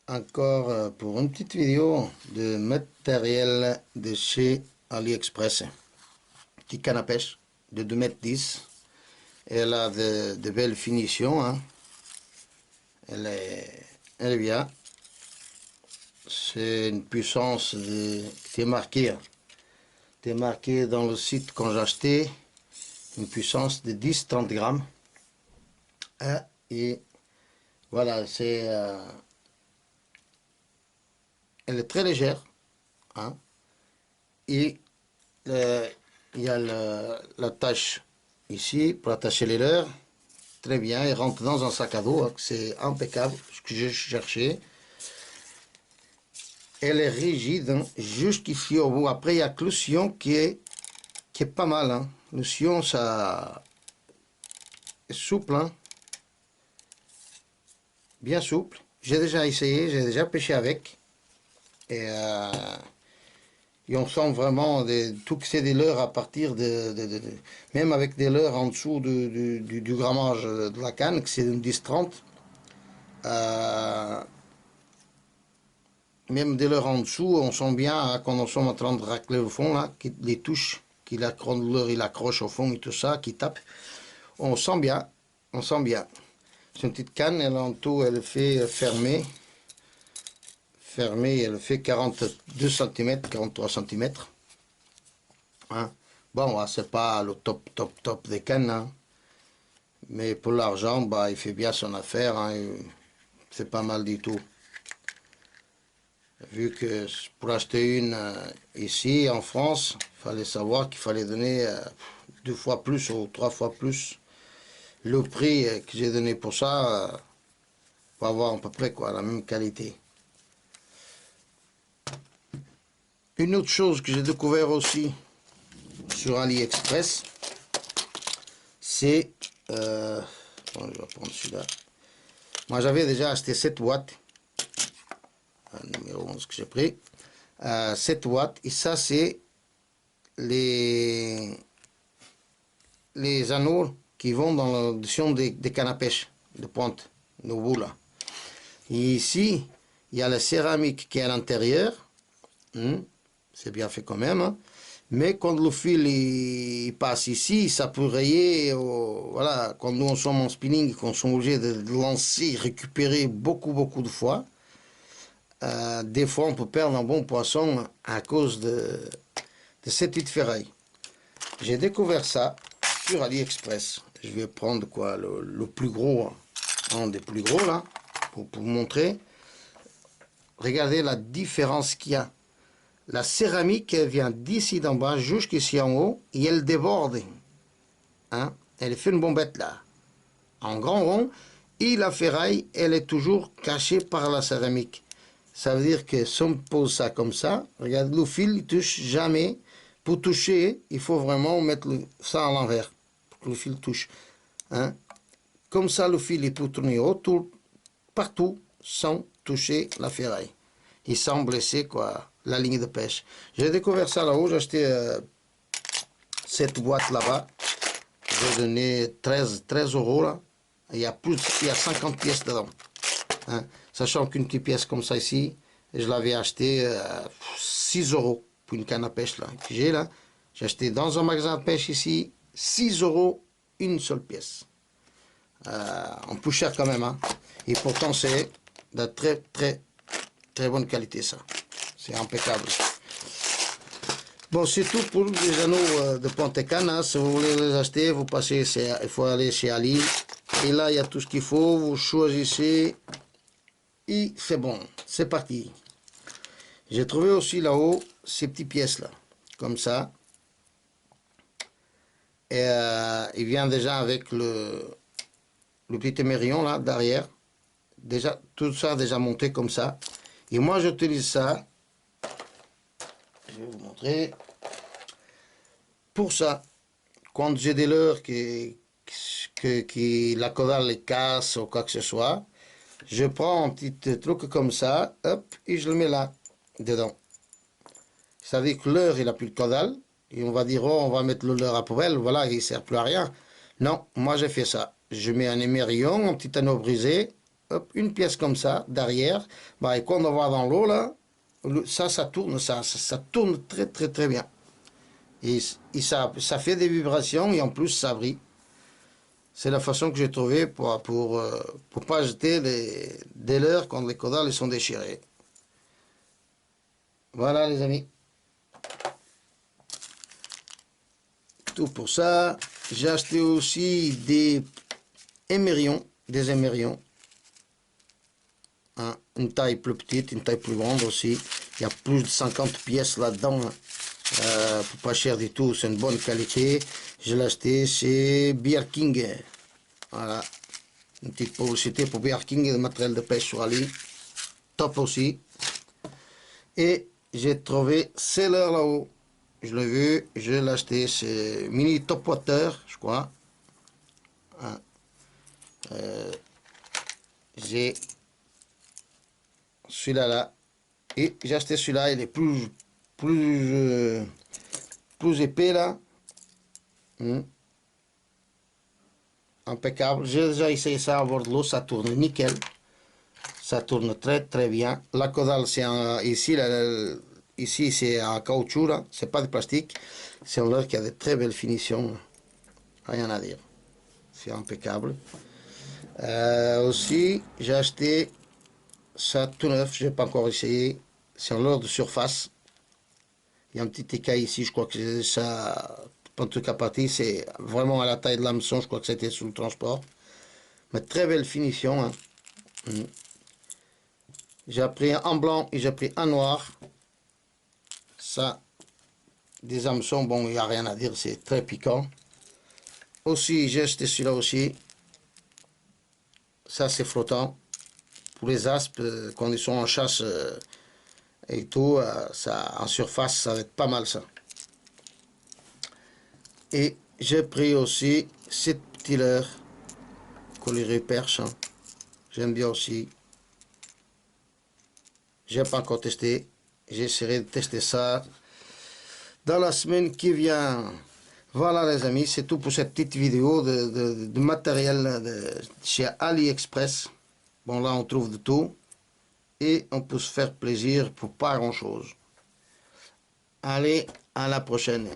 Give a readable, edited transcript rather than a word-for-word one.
Encore pour une petite vidéo de matériel de chez AliExpress. Petit canne à pêche de 2,10 m. Elle a de belles finitions. Hein. Elle est bien. C'est une puissance qui est marquée. C'est marqué dans le site quand j'ai acheté. Une puissance de 10-30 grammes. Et voilà, elle est très légère. Hein. Et il y a l'attache ici pour attacher les leurres. Très bien, il rentre dans un sac à dos. Hein, c'est impeccable, ce que j'ai cherché. Elle est rigide hein, jusqu'ici au bout. Après, il y a que le sillon qui est pas mal. Hein. Le sillon, ça est souple. Hein. Bien souple. J'ai déjà essayé, j'ai déjà pêché avec. Et on sent vraiment tout que c'est des leurres à partir même avec des leurres en dessous du grammage de la canne, que c'est une 10-30. Même des leurres en dessous, on sent bien hein, quand on est en train de racler au fond, là, les touches, quand le leurre il accroche au fond et tout ça, qui tape. On sent bien, on sent bien. C'est une petite canne, elle en tout, elle fait fermer. Elle fait 42 cm, 43 cm. Hein. Bon, c'est pas le top des cannes, hein. Mais pour l'argent, bah, il fait bien son affaire, hein. C'est pas mal du tout. Vu que pour acheter une ici en France, il fallait savoir qu'il fallait donner 2 fois plus ou 3 fois plus le prix que j'ai donné pour ça, pour avoir à peu près quoi, la même qualité. Une autre chose que j'ai découvert aussi sur AliExpress, c'est bon, je vais prendre celui-là. Moi j'avais déjà acheté 7 watts, numéro 11 que j'ai pris, 7 watts, et ça c'est les anneaux qui vont dans l'audition des cannes à pêche de pointe, de bout là. Et ici, il y a la céramique qui est à l'intérieur, c'est bien fait quand même, hein. Mais quand le fil il passe ici, ça peut rayer, voilà, quand nous on sommes en spinning, qu'on sont obligés de lancer, récupérer beaucoup de fois. Des fois on peut perdre un bon poisson à cause de cette petite ferraille. J'ai découvert ça sur AliExpress. Je vais prendre quoi, le plus gros, un des plus gros là, pour vous montrer. Regardez la différence qu'il y a. La céramique elle vient d'ici d'en bas jusqu'ici en haut et elle déborde. Hein? Elle fait une bombette là, en grand rond. Et la ferraille, elle est toujours cachée par la céramique. Ça veut dire que si on pose ça comme ça, regarde, le fil ne touche jamais. Pour toucher, il faut vraiment mettre ça à l'envers, pour que le fil touche. Hein? Comme ça, le fil il peut tourner autour, partout, sans toucher la ferraille. Et sans blesser quoi, la ligne de pêche. J'ai découvert ça là-haut, j'ai acheté cette boîte là-bas. J'ai donné 13 € là. Il y a 50 pièces dedans. Hein? Sachant qu'une petite pièce comme ça ici, je l'avais acheté 6 € pour une canne à pêche là, que j'ai là. J'ai acheté dans un magasin de pêche ici, 6 € une seule pièce. Un peu cher quand même, hein. Et pourtant c'est de très bonne qualité ça. C'est impeccable. Bon, c'est tout pour les anneaux de Pointe-Canne. Hein. Si vous voulez les acheter, vous passez, il faut aller chez Ali. Et là, il y a tout ce qu'il faut. Vous choisissez. Et c'est bon. C'est parti. J'ai trouvé aussi là-haut ces petites pièces-là. Comme ça. Et il vient déjà avec le petit émerillon là, derrière. Déjà, tout ça déjà monté comme ça. Et moi, j'utilise ça. Je vais vous montrer. Pour ça, quand j'ai des leurres qui la caudale les casse ou quoi que ce soit, je prends un petit truc comme ça, hop, et je le mets là, dedans. Ça veut dire que leurre, il n'a plus de caudale, et on va dire, oh, on va mettre le leurre à poubelle, voilà, il ne sert plus à rien. Non, moi j'ai fait ça. Je mets un émerillon, un petit anneau brisé, hop, une pièce comme ça, derrière. Bah, et quand on va dans l'eau, là, ça tourne, ça tourne très bien. Et ça fait des vibrations et en plus ça brille. C'est la façon que j'ai trouvé pour pas jeter des leurres quand les caudales sont déchirés. Voilà les amis. Tout pour ça. J'ai acheté aussi des émerions. Hein, une taille plus petite, une taille plus grande aussi. Il y a plus de 50 pièces là-dedans. Pas cher du tout, c'est une bonne qualité. Je l'ai acheté chez Beer King. Voilà. Une petite publicité pour Beer King et le matériel de pêche sur Ali. Top aussi. Et j'ai trouvé Sailor là-haut. Je l'ai vu, je l'ai acheté. C'est Mini Top Water, je crois. Hein. J'ai celui-là là. Et j'ai acheté celui-là, il est plus épais là. Impeccable. J'ai déjà essayé ça à bord de l'eau, ça tourne nickel. Ça tourne très bien. La caudale, c'est ici c'est en caoutchouc, là. C'est pas de plastique. C'est un leurre qui a de très belles finitions. Rien à dire. C'est impeccable. Aussi, j'ai acheté ça tout neuf, je n'ai pas encore essayé. C'est un leurre de surface. Il y a un petit écaille ici, je crois que ça, en tout cas partie, c'est vraiment à la taille de l'hameçon, je crois que c'était sous le transport. Mais très belle finition. Hein. J'ai pris en blanc et j'ai pris en noir. Ça, des hameçons, bon, il n'y a rien à dire, c'est très piquant. Aussi, j'ai acheté celui-là aussi. Ça, c'est flottant. Pour les aspes, quand ils sont en chasse et tout, ça, en surface, ça va être pas mal ça. Et j'ai pris aussi cette petite leurre colorée perche. Hein. J'aime bien aussi. J'ai pas encore testé. J'essaierai de tester ça dans la semaine qui vient. Voilà les amis, c'est tout pour cette petite vidéo de matériel chez AliExpress. Bon là on trouve de tout. Et on peut se faire plaisir pour pas grand chose. Allez, à la prochaine.